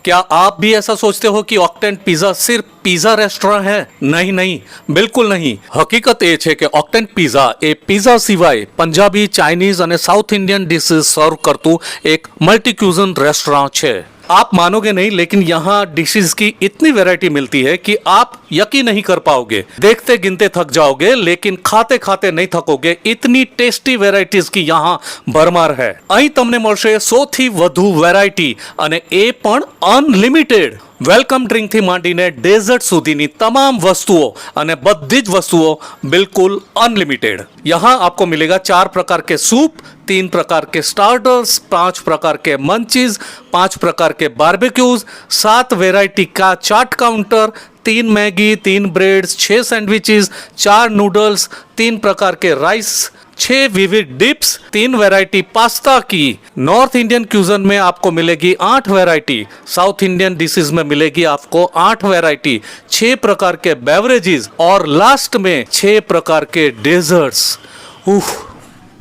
क्या आप भी ऐसा सोचते हो कि ઓક્ટેન્ટ પિઝા સિર્ફ પિઝા રેસ્ટોરન્ટ है? नहीं नहीं, बिल्कुल नहीं. હકીકત એ છે કે ઓક્ટેન્ટ પિઝા એ પિઝા સિવાય પંજાબી, ચાઇનીઝ અને સાઉથ ઇન્ડિયન ડિશિસ સર્વ કરતું એક મલ્ટી ક્યુઝન રેસ્ટોરન્ટ છે. आप मानोगे नहीं, लेकिन यहाँ डिशेस की इतनी वैरायटी मिलती है कि आप यकीन नहीं कर पाओगे. देखते गिनते थक जाओगे, लेकिन खाते खाते नहीं थकोगे. इतनी टेस्टी વેરાયટીઝ की यहाँ ભરમાર है. અહીં તમને મળશે 100 થી વધુ વેરાયટી અને એ પણ અનલિમિટેડ. વેલકમ ડ્રિંકથી માંડીને ડેઝર્ટ સુધીની તમામ વસ્તુઓ અને બધી જ વસ્તુઓ बिल्कुल अनलिमिटेड. यहाँ आपको मिलेगा 4 प्रकार के सूप, 3 प्रकार के स्टार्टर्स, 5 प्रकार के मंचीज, 5 प्रकार के बारबेक्यूज, 7 वेराइटी का chaat counter, 3 Maggi, 3 breads, 6 sandwiches, 4 noodles, 3 प्रकार के राइस, 6 विविध डिप्स, 3 वैरायटी पास्ता की. नॉर्थ इंडियन क्यूजन में आपको मिलेगी 8 वैरायटी. साउथ इंडियन डिशेज में मिलेगी आपको 8 वैरायटी, 6 प्रकार के बेवरेजेस और लास्ट में 6 प्रकार के डेजर्ट्स.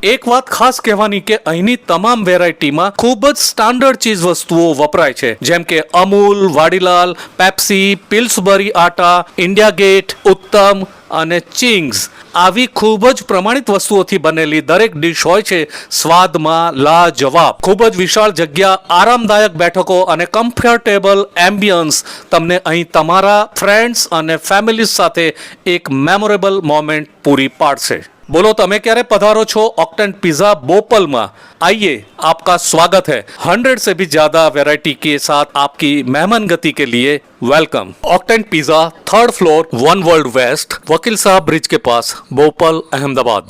એક વાત ખાસ કહેવાની કે અહીંની તમામ વેરાયટીમાં ખૂબ જ સ્ટાન્ડર્ડ ચીજ વસ્તુઓ વપરાય છે, જેમ કે અમૂલ, વાડીલાલ, પેપ્સી, પિલ્સબરી આટા, ઇન્ડિયા ગેટ, ઉત્તમ અને ચિંગ્સ. આવી ખૂબ જ પ્રમાણિત વસ્તુઓથી બનેલી દરેક ડીશ હોય છે સ્વાદમાં લાજવાબ. ખૂબ જ વિશાળ જગ્યા, આરામદાયક બેઠકો અને કમ્ફર્ટેબલ એમ્બિયન્સ તમને અહીં તમારા ફ્રેન્ડ્સ અને ફેમિલી સાથે એક મેમોરેબલ મોમેન્ટ પૂરી પાડશે. बोलो તમે ક્યારે પધારો છો ઓક્ટેન્ટ પિઝા બોપલમાં? आइए, आपका स्वागत है. 100 से भी ज्यादा वैरायटी के साथ आपकी मेहमान गति के लिए welcome. Octant pizza, 3rd floor, 1 world west, वकील साहब ब्रिज के पास, भोपाल, अहमदाबाद.